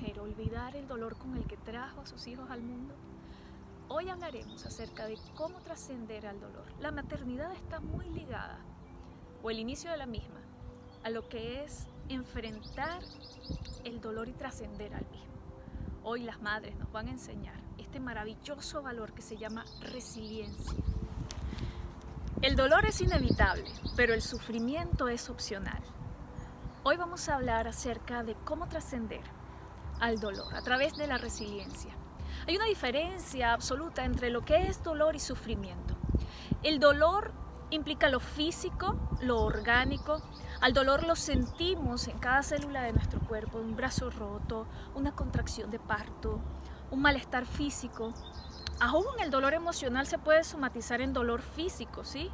mujer olvidar el dolor con el que trajo a sus hijos al mundo? Hoy hablaremos acerca de cómo trascender al dolor. La maternidad está muy ligada, o el inicio de la misma, a lo que es enfrentar el dolor y trascender al mismo. Hoy las madres nos van a enseñar este maravilloso valor que se llama resiliencia. El dolor es inevitable, pero el sufrimiento es opcional. Hoy vamos a hablar acerca de cómo trascender al dolor a través de la resiliencia. Hay una diferencia absoluta entre lo que es dolor y sufrimiento. El dolor implica lo físico, lo orgánico. Al dolor lo sentimos en cada célula de nuestro cuerpo, un brazo roto, una contracción de parto, un malestar físico. Aún el dolor emocional se puede somatizar en dolor físico, ¿sí?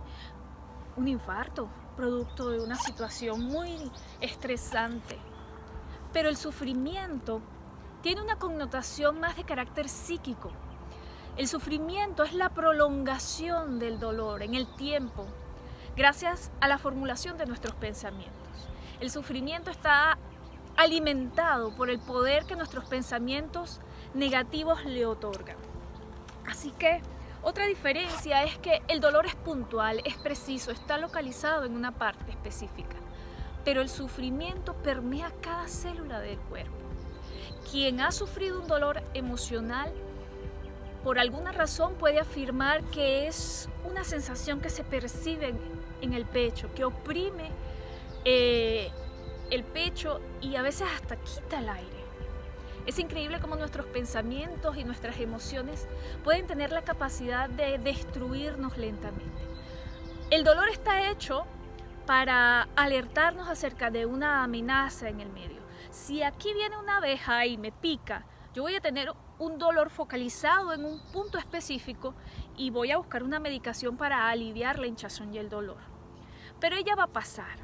Un infarto, producto de una situación muy estresante. Pero el sufrimiento tiene una connotación más de carácter psíquico. El sufrimiento es la prolongación del dolor en el tiempo, gracias a la formulación de nuestros pensamientos. El sufrimiento está alimentado por el poder que nuestros pensamientos negativos le otorgan. Así que otra diferencia es que el dolor es puntual, es preciso, está localizado en una parte específica, pero el sufrimiento permea cada célula del cuerpo. Quien ha sufrido un dolor emocional, por alguna razón puede afirmar que es una sensación que se percibe en el pecho, que oprime el pecho y a veces hasta quita el aire. Es increíble cómo nuestros pensamientos y nuestras emociones pueden tener la capacidad de destruirnos lentamente. El dolor está hecho para alertarnos acerca de una amenaza en el medio. Si aquí viene una abeja y me pica, yo voy a tener un dolor focalizado en un punto específico y voy a buscar una medicación para aliviar la hinchazón y el dolor. Pero ella va a pasar,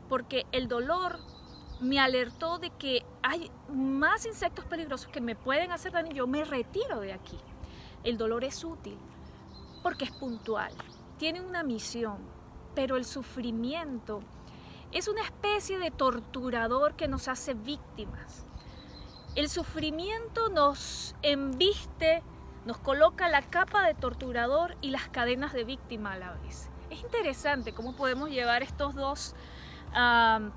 porque el dolor me alertó de que hay más insectos peligrosos que me pueden hacer daño y yo me retiro de aquí. El dolor es útil porque es puntual, tiene una misión, pero el sufrimiento es una especie de torturador que nos hace víctimas. El sufrimiento nos embiste, nos coloca la capa de torturador y las cadenas de víctima a la vez. Es interesante cómo podemos llevar estos dos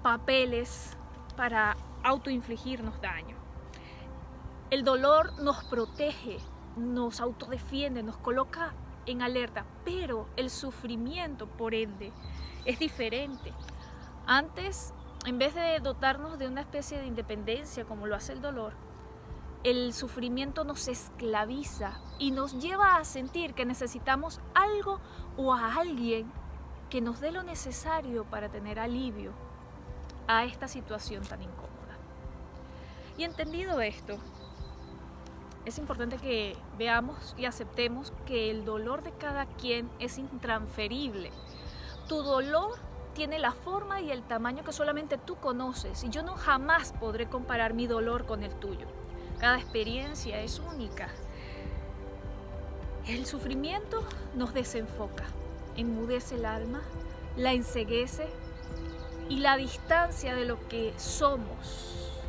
papeles para autoinfligirnos daño. El dolor nos protege, nos autodefiende, nos coloca en alerta, pero el sufrimiento, por ende, es diferente. Antes, en vez de dotarnos de una especie de independencia como lo hace el dolor, el sufrimiento nos esclaviza y nos lleva a sentir que necesitamos algo o a alguien que nos dé lo necesario para tener alivio a esta situación tan incómoda. Y entendido esto, es importante que veamos y aceptemos que el dolor de cada quien es intransferible. Tu dolor tiene la forma y el tamaño que solamente tú conoces y yo no jamás podré comparar mi dolor con el tuyo. Cada experiencia es única. El sufrimiento nos desenfoca, enmudece el alma, la enceguece y la distancia de lo que somos.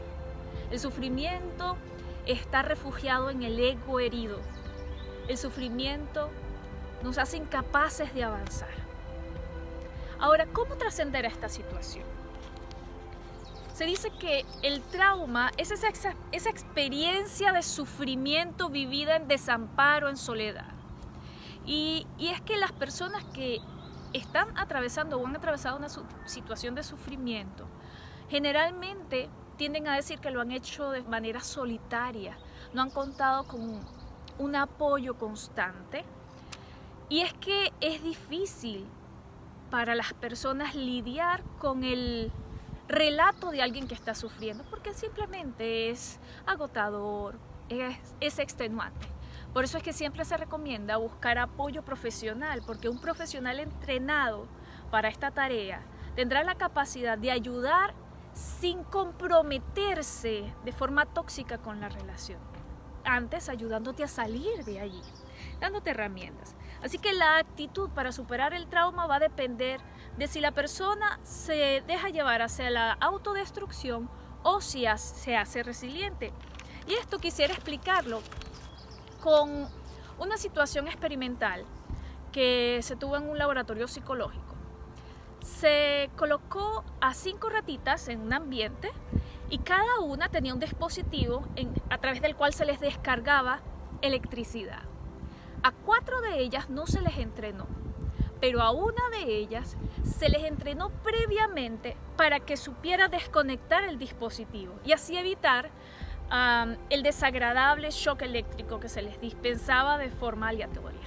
El sufrimiento está refugiado en el ego herido. El sufrimiento nos hace incapaces de avanzar. Ahora, ¿cómo trascender a esta situación? Se dice que el trauma es esa experiencia de sufrimiento vivida en desamparo, en soledad. Y es que las personas que están atravesando o han atravesado una situación de sufrimiento, generalmente tienden a decir que lo han hecho de manera solitaria, no han contado con un apoyo constante. Y es que es difícil para las personas lidiar con el relato de alguien que está sufriendo, porque simplemente es agotador, es extenuante. Por eso es que siempre se recomienda buscar apoyo profesional, porque un profesional entrenado para esta tarea tendrá la capacidad de ayudar sin comprometerse de forma tóxica con la relación. Antes ayudándote a salir de allí, dándote herramientas. Así que la actitud para superar el trauma va a depender de si la persona se deja llevar hacia la autodestrucción o si se hace resiliente. Y esto quisiera explicarlo con una situación experimental que se tuvo en un laboratorio psicológico. Se colocó a 5 ratitas en un ambiente y cada una tenía un dispositivo a través del cual se les descargaba electricidad. A 4 de ellas no se les entrenó, pero a una de ellas se les entrenó previamente para que supiera desconectar el dispositivo y así evitar el desagradable shock eléctrico que se les dispensaba de forma aleatoria.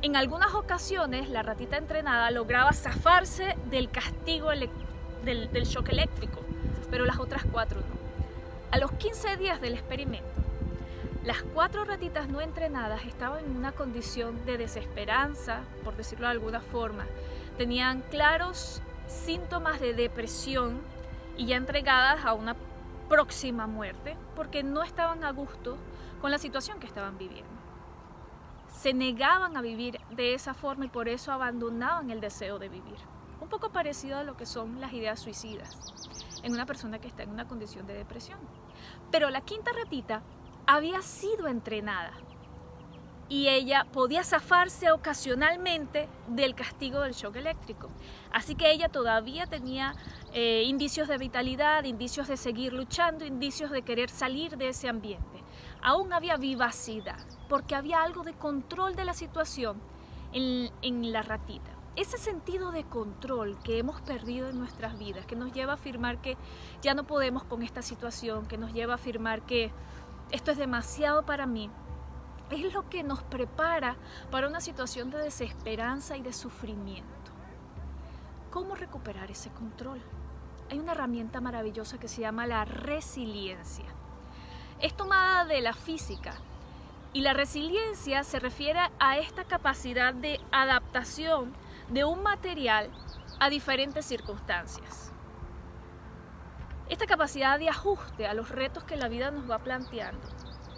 En algunas ocasiones la ratita entrenada lograba zafarse del castigo del shock eléctrico, pero las otras 4 no. A los 15 días del experimento, las 4 ratitas no entrenadas estaban en una condición de desesperanza, por decirlo de alguna forma. Tenían claros síntomas de depresión y ya entregadas a una próxima muerte porque no estaban a gusto con la situación que estaban viviendo. Se negaban a vivir de esa forma y por eso abandonaban el deseo de vivir. Un poco parecido a lo que son las ideas suicidas en una persona que está en una condición de depresión. Pero la 5ª ratita había sido entrenada y ella podía zafarse ocasionalmente del castigo del shock eléctrico. Así que ella todavía tenía indicios de vitalidad, indicios de seguir luchando, indicios de querer salir de ese ambiente. Aún había vivacidad, porque había algo de control de la situación en la ratita. Ese sentido de control que hemos perdido en nuestras vidas, que nos lleva a afirmar que ya no podemos con esta situación, que nos lleva a afirmar que esto es demasiado para mí, es lo que nos prepara para una situación de desesperanza y de sufrimiento. ¿Cómo recuperar ese control? Hay una herramienta maravillosa que se llama la resiliencia. Es tomada de la física y la resiliencia se refiere a esta capacidad de adaptación de un material a diferentes circunstancias. Esta capacidad de ajuste a los retos que la vida nos va planteando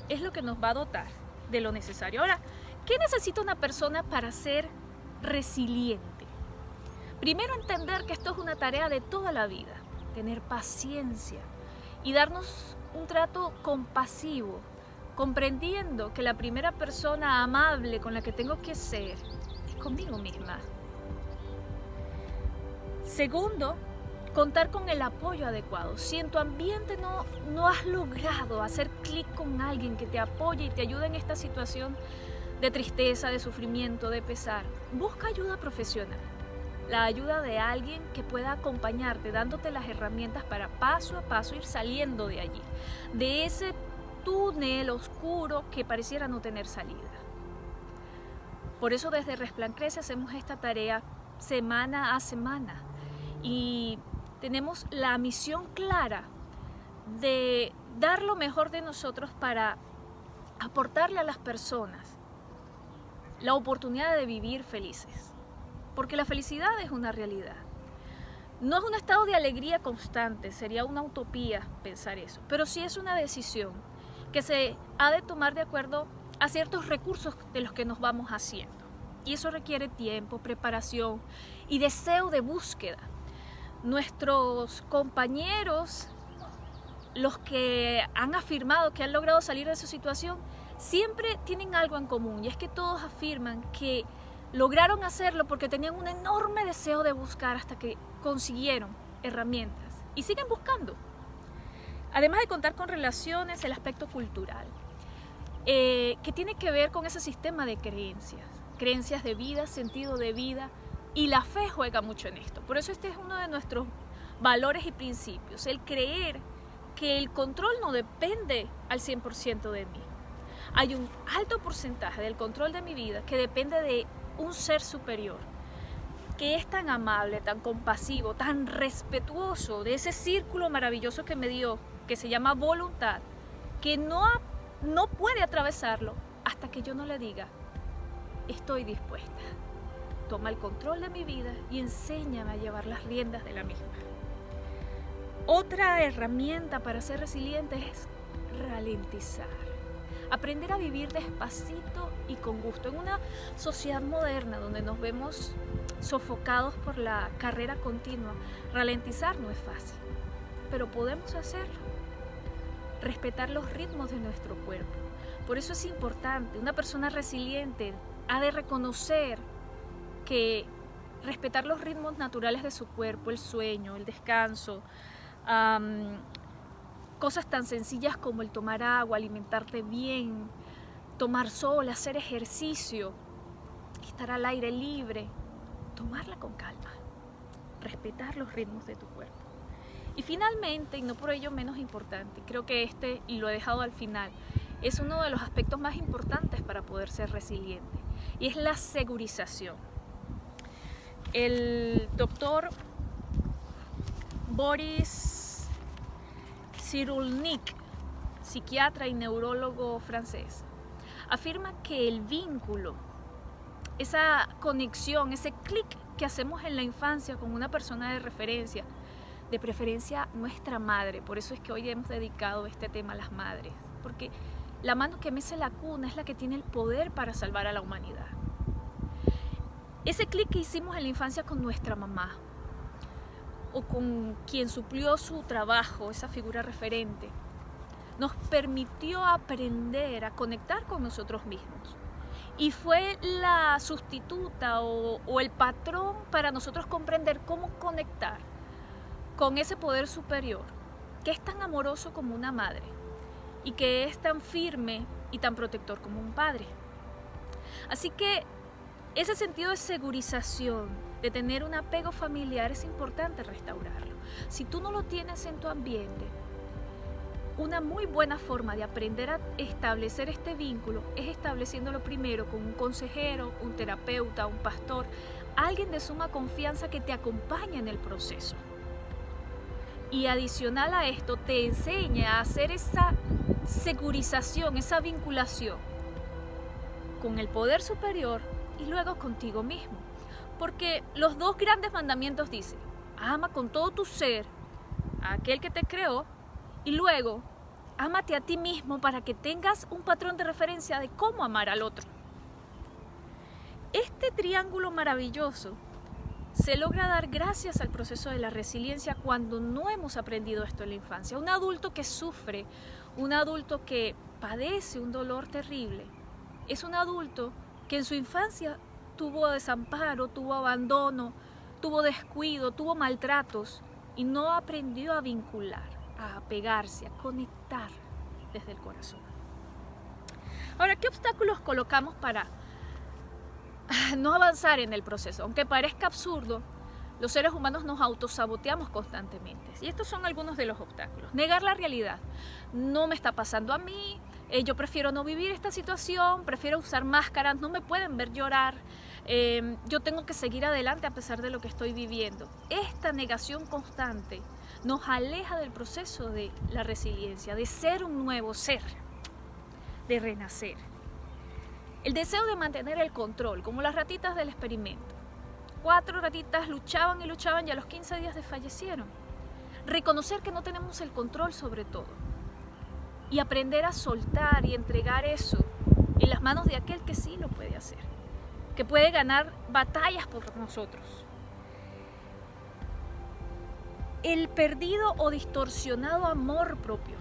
es lo que nos va a dotar de lo necesario. Ahora, ¿qué necesita una persona para ser resiliente? Primero, entender que esto es una tarea de toda la vida, tener paciencia y darnos un trato compasivo, comprendiendo que la primera persona amable con la que tengo que ser es conmigo misma. Segundo, contar con el apoyo adecuado. Si en tu ambiente no has logrado hacer clic con alguien que te apoye y te ayude en esta situación de tristeza, de sufrimiento, de pesar, busca ayuda profesional. La ayuda de alguien que pueda acompañarte, dándote las herramientas para paso a paso ir saliendo de allí, de ese túnel oscuro que pareciera no tener salida. Por eso desde Resplandece hacemos esta tarea semana a semana y tenemos la misión clara de dar lo mejor de nosotros para aportarle a las personas la oportunidad de vivir felices. Porque la felicidad es una realidad. No es un estado de alegría constante, sería una utopía pensar eso, pero sí es una decisión que se ha de tomar de acuerdo a ciertos recursos de los que nos vamos haciendo. Y eso requiere tiempo, preparación y deseo de búsqueda. Nuestros compañeros, los que han afirmado que han logrado salir de su situación, siempre tienen algo en común y es que todos afirman que lograron hacerlo porque tenían un enorme deseo de buscar hasta que consiguieron herramientas y siguen buscando. Además de contar con relaciones, el aspecto cultural, que tiene que ver con ese sistema de creencias de vida, sentido de vida, y la fe juega mucho en esto. Por eso este es uno de nuestros valores y principios, el creer que el control no depende al 100% de mí. Hay un alto porcentaje del control de mi vida que depende de un ser superior, que es tan amable, tan compasivo, tan respetuoso de ese círculo maravilloso que me dio, que se llama voluntad, que no puede atravesarlo hasta que yo no le diga, estoy dispuesta. Toma el control de mi vida y enséñame a llevar las riendas de la misma. Otra herramienta para ser resiliente es ralentizar. Aprender a vivir despacito y con gusto. En una sociedad moderna donde nos vemos sofocados por la carrera continua, ralentizar no es fácil. pero podemos hacerlo. Respetar los ritmos de nuestro cuerpo. Por eso es importante, una persona resiliente ha de reconocer que respetar los ritmos naturales de su cuerpo, el sueño, el descanso, cosas tan sencillas como el tomar agua, alimentarte bien, tomar sol, hacer ejercicio, estar al aire libre, tomarla con calma, respetar los ritmos de tu cuerpo. Y finalmente, y no por ello menos importante, creo que y lo he dejado al final, es uno de los aspectos más importantes para poder ser resiliente, y es la segurización. El doctor Boris Cyrulnik, psiquiatra y neurólogo francés, afirma que el vínculo, esa conexión, ese clic que hacemos en la infancia con una persona de referencia, de preferencia nuestra madre, por eso es que hoy hemos dedicado este tema a las madres, porque la mano que mece la cuna es la que tiene el poder para salvar a la humanidad. Ese clic que hicimos en la infancia con nuestra mamá, o con quien suplió su trabajo, esa figura referente, nos permitió aprender a conectar con nosotros mismos. Y fue la sustituta o el patrón para nosotros comprender cómo conectar con ese poder superior, que es tan amoroso como una madre y que es tan firme y tan protector como un padre. Así que ese sentido de segurización, de tener un apego familiar, es importante restaurarlo. Si tú no lo tienes en tu ambiente, una muy buena forma de aprender a establecer este vínculo es estableciéndolo primero con un consejero, un terapeuta, un pastor, alguien de suma confianza que te acompañe en el proceso. Y adicional a esto, te enseña a hacer esa segurización, esa vinculación con el poder superior y luego contigo mismo. Porque los dos grandes mandamientos dicen: ama con todo tu ser a aquel que te creó, y luego ámate a ti mismo para que tengas un patrón de referencia de cómo amar al otro. Este triángulo maravilloso se logra dar gracias al proceso de la resiliencia cuando no hemos aprendido esto en la infancia. Un adulto que sufre, un adulto que padece un dolor terrible, es un adulto que en su infancia tuvo desamparo, tuvo abandono, tuvo descuido, tuvo maltratos y no aprendió a vincular, a apegarse, a conectar desde el corazón. Ahora, ¿qué obstáculos colocamos para no avanzar en el proceso? Aunque parezca absurdo, los seres humanos nos autosaboteamos constantemente. Y estos son algunos de los obstáculos. Negar la realidad. No me está pasando a mí, yo prefiero no vivir esta situación, prefiero usar máscaras, no me pueden ver llorar, yo tengo que seguir adelante a pesar de lo que estoy viviendo. Esta negación constante nos aleja del proceso de la resiliencia, de ser un nuevo ser, de renacer. El deseo de mantener el control, como las ratitas del experimento. 4 ratitas luchaban y luchaban y a los 15 días desfallecieron. Reconocer que no tenemos el control sobre todo y aprender a soltar y entregar eso en las manos de aquel que sí lo puede hacer, que puede ganar batallas por nosotros. El perdido o distorsionado amor propio.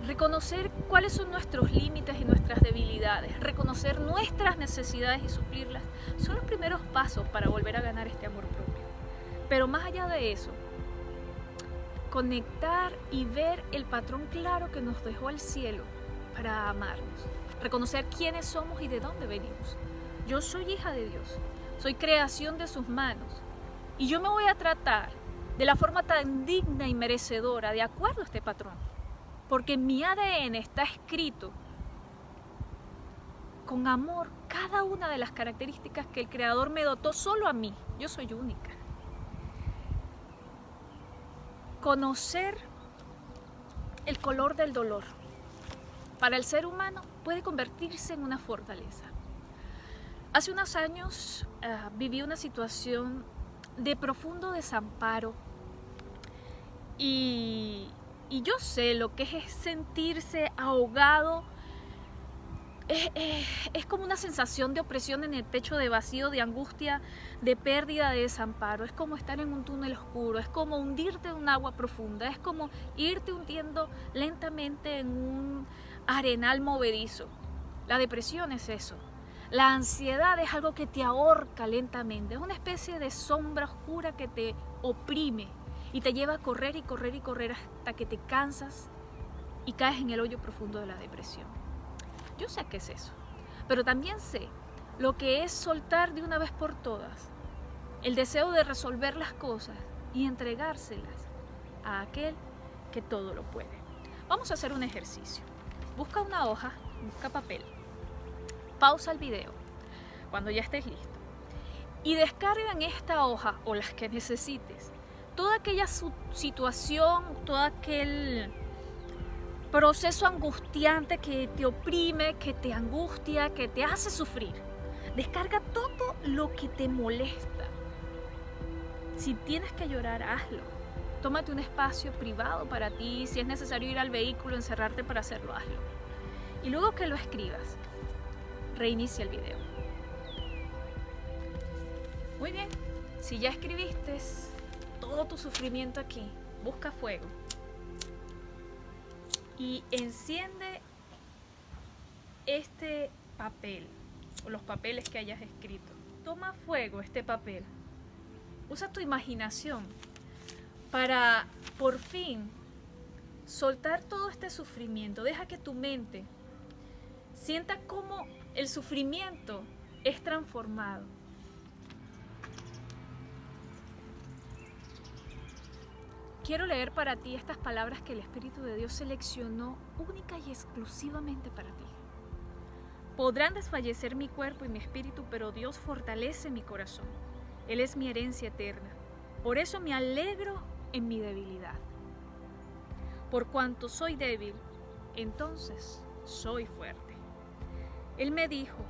Reconocer cuáles son nuestros límites y nuestras debilidades, reconocer nuestras necesidades y suplirlas, son los primeros pasos para volver a ganar este amor propio. Pero más allá de eso, conectar y ver el patrón claro que nos dejó el cielo para amarnos, reconocer quiénes somos y de dónde venimos. Yo soy hija de Dios, soy creación de sus manos y yo me voy a tratar de la forma tan digna y merecedora de acuerdo a este patrón. Porque en mi ADN está escrito con amor cada una de las características que el Creador me dotó solo a mí. Yo soy única. Conocer el color del dolor para el ser humano puede convertirse en una fortaleza. Hace unos años viví una situación de profundo desamparo y yo sé lo que es sentirse ahogado Es como una sensación de opresión en el pecho, de vacío, de angustia, de pérdida, de desamparo. Es como estar en un túnel oscuro, es como hundirte en un agua profunda, es como irte hundiendo lentamente en un arenal movedizo. La depresión es eso. La ansiedad es algo que te ahorca lentamente, es una especie de sombra oscura que te oprime y te lleva a correr y correr y correr hasta que te cansas y caes en el hoyo profundo de la depresión. Yo sé qué es eso, pero también sé lo que es soltar de una vez por todas el deseo de resolver las cosas y entregárselas a aquel que todo lo puede. Vamos a hacer un ejercicio. Busca una hoja, busca papel, pausa el video cuando ya estés listo y descarga en esta hoja o las que necesites toda aquella situación, todo aquel proceso angustiante que te oprime, que te angustia, que te hace sufrir. Descarga todo lo que te molesta. Si tienes que llorar, hazlo. Tómate un espacio privado para ti. Si es necesario ir al vehículo, encerrarte para hacerlo, hazlo. Y luego que lo escribas, reinicia el video. Muy bien, si ya escribiste todo tu sufrimiento aquí, busca fuego y enciende este papel o los papeles que hayas escrito. Toma fuego este papel. Usa tu imaginación para por fin soltar todo este sufrimiento. Deja que tu mente sienta cómo el sufrimiento es transformado. Quiero leer para ti estas palabras que el Espíritu de Dios seleccionó única y exclusivamente para ti. Podrán desfallecer mi cuerpo y mi espíritu, pero Dios fortalece mi corazón. Él es mi herencia eterna. Por eso me alegro en mi debilidad. Por cuanto soy débil, entonces soy fuerte. Él me dijo,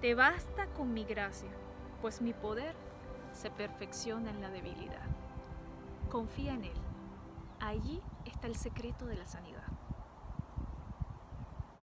te basta con mi gracia, pues mi poder se perfecciona en la debilidad. Confía en Él. Allí está el secreto de la sanidad.